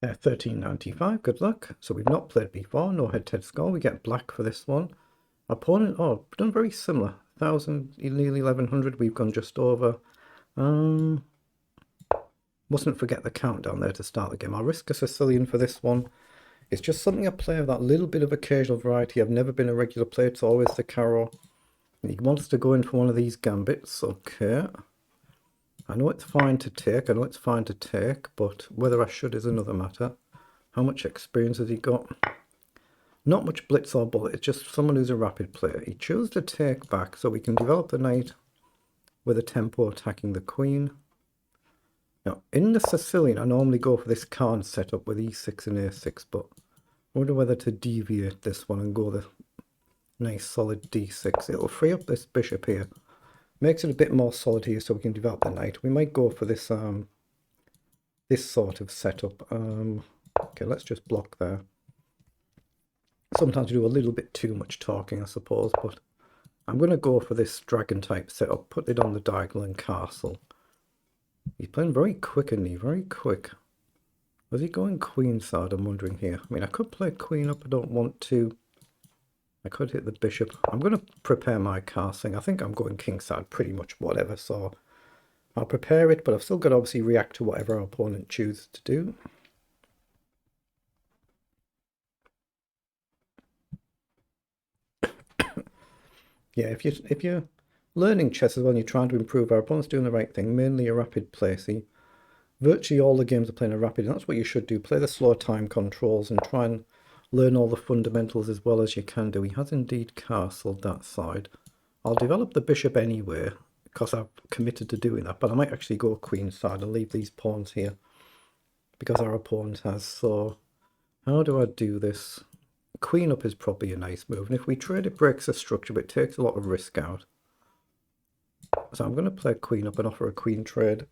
1395, good luck. So we've not played before, no head-to-head score. We get black for this one. Opponent, oh, done very similar. 1,000, nearly 1,100, we've gone just over. Mustn't forget the countdown there to start the game. I'll risk a Sicilian for this one. It's just something I play with that little bit of occasional variety. I've never been a regular player, it's always the Caro. And he wants to go in for one of these gambits, okay. I know it's fine to take, but whether I should is another matter. How much experience has he got? Not much blitz or bullet, it's just someone who's a rapid player. He chose to take back so we can develop the knight with a tempo attacking the queen. Now, in the Sicilian, I normally go for this card setup with e6 and a6, but I wonder whether to deviate this one and go the nice solid d6. It'll free up this bishop here. Makes it a bit more solid here so we can develop the knight. We might go for this this sort of setup. Okay, let's just block there. Sometimes we do a little bit too much talking, I suppose, but I'm going to go for this dragon type setup. Put it on the diagonal and castle. He's playing very quick, isn't he? Very quick. Was he going queenside, I'm wondering here. I mean, I could play queen up, I don't want to. I could hit the bishop. I'm going to prepare my castling. I think I'm going kingside pretty much whatever, so I'll prepare it, but I've still got to obviously react to whatever our opponent chooses to do. Yeah, if you're learning chess as well and you're trying to improve, our opponent's doing the right thing, mainly a rapid play. See, virtually all the games are playing a rapid, and that's what you should do. Play the slow time controls and try and learn all the fundamentals as well as you can do. He has indeed castled that side. I'll develop the bishop anyway because I've committed to doing that, but I might actually go queen side and leave these pawns here because our opponent has. So how do I do this? Queen up is probably a nice move, and if we trade it breaks the structure, but it takes a lot of risk out. So I'm going to play queen up and offer a queen trade.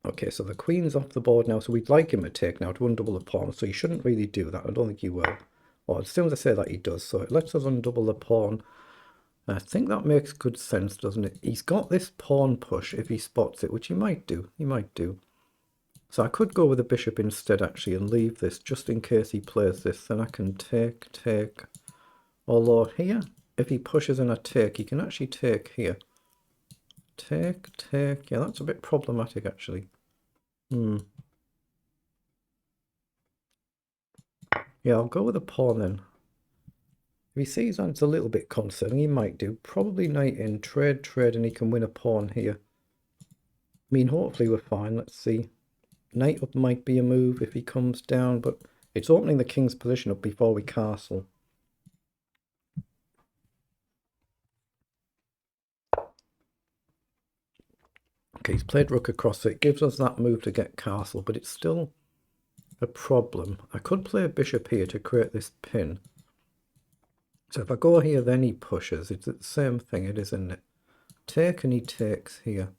Okay, so the queen's off the board now, so we'd like him to take now to undouble the pawn, so he shouldn't really do that. I don't think he will. Or as soon as I say that, he does, so it lets us undouble the pawn. I think that makes good sense, doesn't it? He's got this pawn push if he spots it, which he might do. He might do. So I could go with the bishop instead, actually, and leave this just in case he plays this. Then I can take. Although here, if he pushes and I take, he can actually take here. Take. Yeah, that's a bit problematic, actually. Yeah, I'll go with a pawn then. If he sees that it's a little bit concerning, he might do. Probably knight in, trade, and he can win a pawn here. I mean, hopefully we're fine. Let's see. Knight up might be a move if he comes down, but it's opening the king's position up before we castle. Okay, he's played rook across, so it gives us that move to get castle, but it's still a problem. I could play a bishop here to create this pin. So if I go here, then he pushes. It's the same thing, it is, isn't it? Take and he takes here.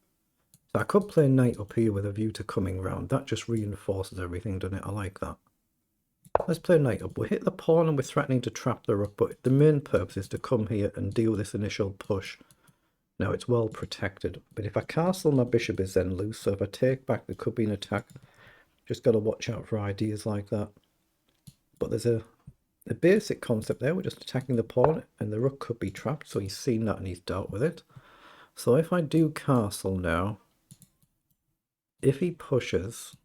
So I could play knight up here with a view to coming round. That just reinforces everything, doesn't it? I like that. Let's play knight up. We'll hit the pawn and we're threatening to trap the rook, but the main purpose is to come here and deal with this initial push. Now it's well protected, but if I castle, my bishop is then loose, so if I take back, there could be an attack. Just got to watch out for ideas like that. But there's a basic concept there. We're just attacking the pawn, and the rook could be trapped, so he's seen that and he's dealt with it. So if I do castle now, if he pushes,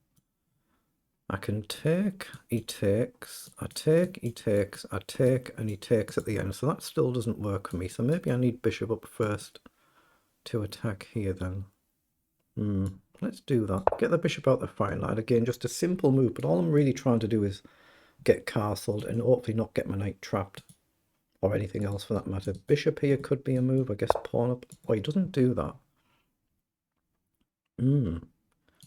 I can take, he takes, I take, he takes, I take, and he takes at the end. So that still doesn't work for me. So maybe I need bishop up first to attack here then. Let's do that. Get the bishop out the firing line. Again, just a simple move, but all I'm really trying to do is get castled and hopefully not get my knight trapped or anything else for that matter. Bishop here could be a move, I guess. Pawn up. Oh, he doesn't do that.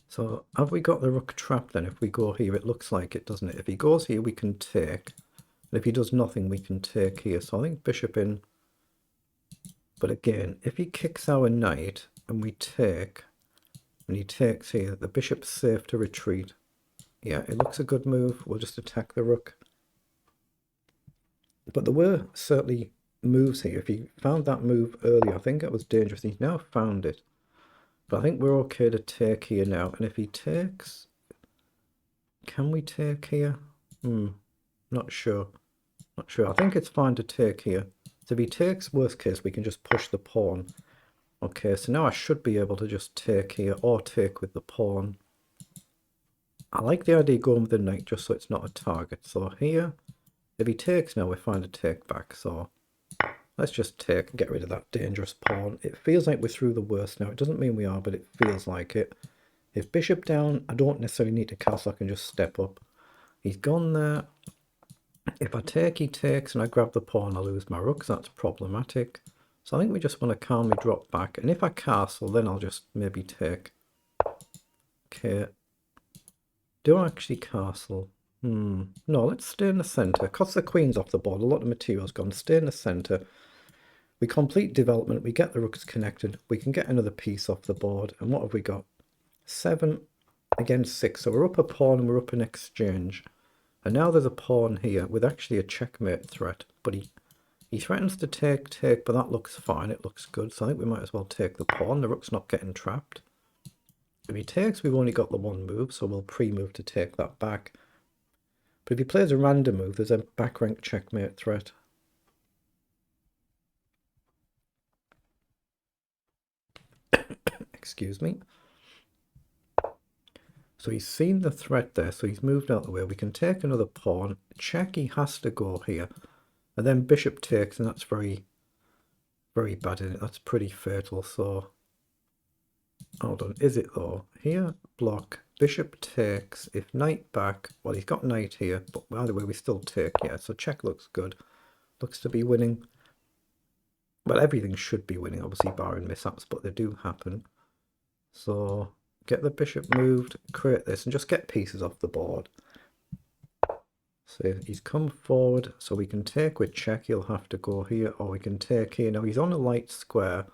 So have we got the rook trapped then? If we go here, it looks like it, doesn't it? If he goes here, we can take. And if he does nothing, we can take here. So I think bishop in. But again, if he kicks our knight and we take, and he takes here, the bishop's safe to retreat. Yeah, it looks a good move. We'll just attack the rook. But there were certainly moves here. If he found that move earlier, I think it was dangerous. He's now found it. But I think we're okay to take here now. And if he takes... Can we take here? Not sure. Not sure. I think it's fine to take here. So if he takes, worst case, we can just push the pawn. Okay, so now I should be able to just take here or take with the pawn. I like the idea of going with the knight just so it's not a target. So here, if he takes now, we find a take back. So let's just take and get rid of that dangerous pawn. It feels like we're through the worst now. It doesn't mean we are, but it feels like it. If bishop down, I don't necessarily need to castle. I can just step up. He's gone there. If I take, he takes, and I grab the pawn, I lose my rook. So that's problematic. So I think we just want to calmly drop back. And if I castle, then I'll just maybe take. Okay. Do I actually castle? No, let's stay in the centre. Because the queen's off the board, a lot of material's gone. Stay in the centre. We complete development. We get the rooks connected. We can get another piece off the board. And what have we got? 7 against 6. So we're up a pawn and we're up an exchange. And now there's a pawn here with actually a checkmate threat. But he threatens to take, but that looks fine. It looks good. So I think we might as well take the pawn. The rook's not getting trapped. If he takes, we've only got the one move, so we'll pre-move to take that back. But if he plays a random move, there's a back rank checkmate threat. Excuse me. So he's seen the threat there, so he's moved out of the way. We can take another pawn. Check, he has to go here. And then bishop takes, and that's very, very bad, isn't it? That's pretty fatal, so... Hold on, is it though? Here, block, bishop takes, if knight back, well he's got knight here, but either way we still take, yeah, so check looks good. Looks to be winning. Well, everything should be winning, obviously barring mishaps, but they do happen. So, get the bishop moved, create this, and just get pieces off the board. So he's come forward, so we can take with check, he'll have to go here, or we can take here. Now he's on a light square,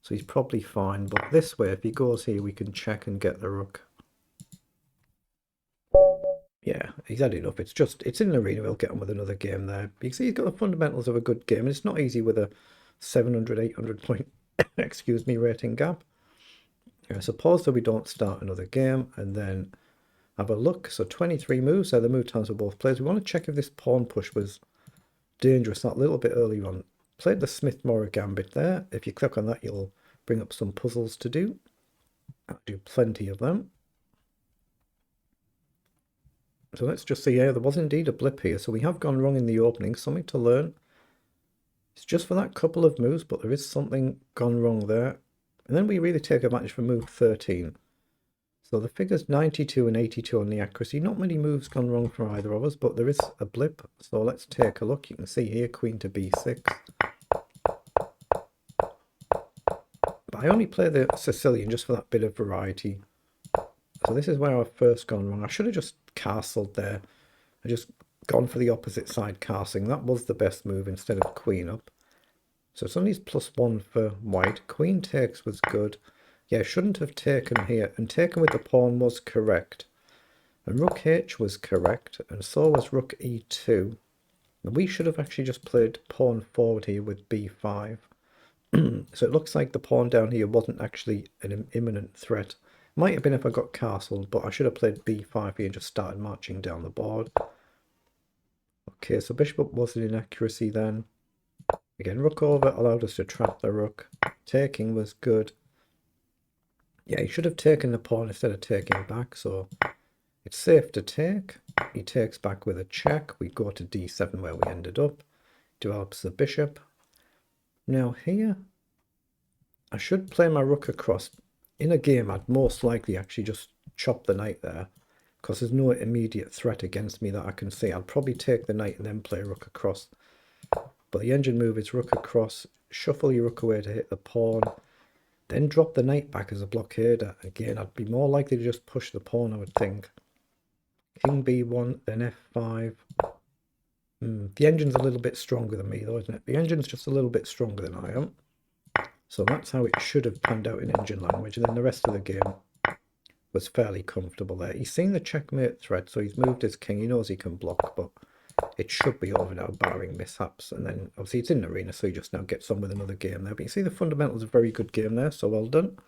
so he's probably fine, but this way, if he goes here, we can check and get the rook. Yeah, he's had enough. It's in an arena. We'll get on with another game there. You see, he's got the fundamentals of a good game, and it's not easy with a 700, 800 point, excuse me, rating gap. I suppose that we don't start another game, and then have a look. So 23 moves, so the move times for both players. We want to check if this pawn push was dangerous, that little bit early on. Played the Smith-Morra Gambit there. If you click on that, you'll bring up some puzzles to do. I'll do plenty of them. So let's just see, yeah, there was indeed a blip here. So we have gone wrong in the opening, something to learn. It's just for that couple of moves, but there is something gone wrong there. And then we really take advantage for move 13. So the figures 92 and 82 on the accuracy. Not many moves gone wrong for either of us, but there is a blip. So let's take a look. You can see here, queen to b6. But I only play the Sicilian just for that bit of variety. So this is where I've first gone wrong. I should have just castled there. I just gone for the opposite side castling. That was the best move instead of queen up. So somebody's +1 for white. Queen takes was good. Yeah, shouldn't have taken here. And taken with the pawn was correct. And rook h was correct. And so was rook e2. And we should have actually just played pawn forward here with b5. So it looks like the pawn down here wasn't actually an imminent threat. Might have been if I got castled, but I should have played b5 here and just started marching down the board. Okay, so bishop up was an inaccuracy then. Again, rook over allowed us to trap the rook. Taking was good. Yeah, he should have taken the pawn instead of taking back, so it's safe to take. He takes back with a check. We go to d7 where we ended up. Develops the bishop. Now here, I should play my rook across. In a game, I'd most likely actually just chop the knight there, because there's no immediate threat against me that I can see. I'll probably take the knight and then play rook across. But the engine move is rook across, shuffle your rook away to hit the pawn, then drop the knight back as a blockader. Again, I'd be more likely to just push the pawn, I would think. King b1, then f5. The engine's a little bit stronger than me though, isn't it? The engine's just a little bit stronger than I am. So that's how it should have panned out in engine language. And then the rest of the game was fairly comfortable there. He's seen the checkmate threat, so he's moved his king. He knows he can block, but it should be over now, barring mishaps. And then obviously it's in arena, so he just now gets on with another game there. But you see the fundamentals of a very good game there, so well done.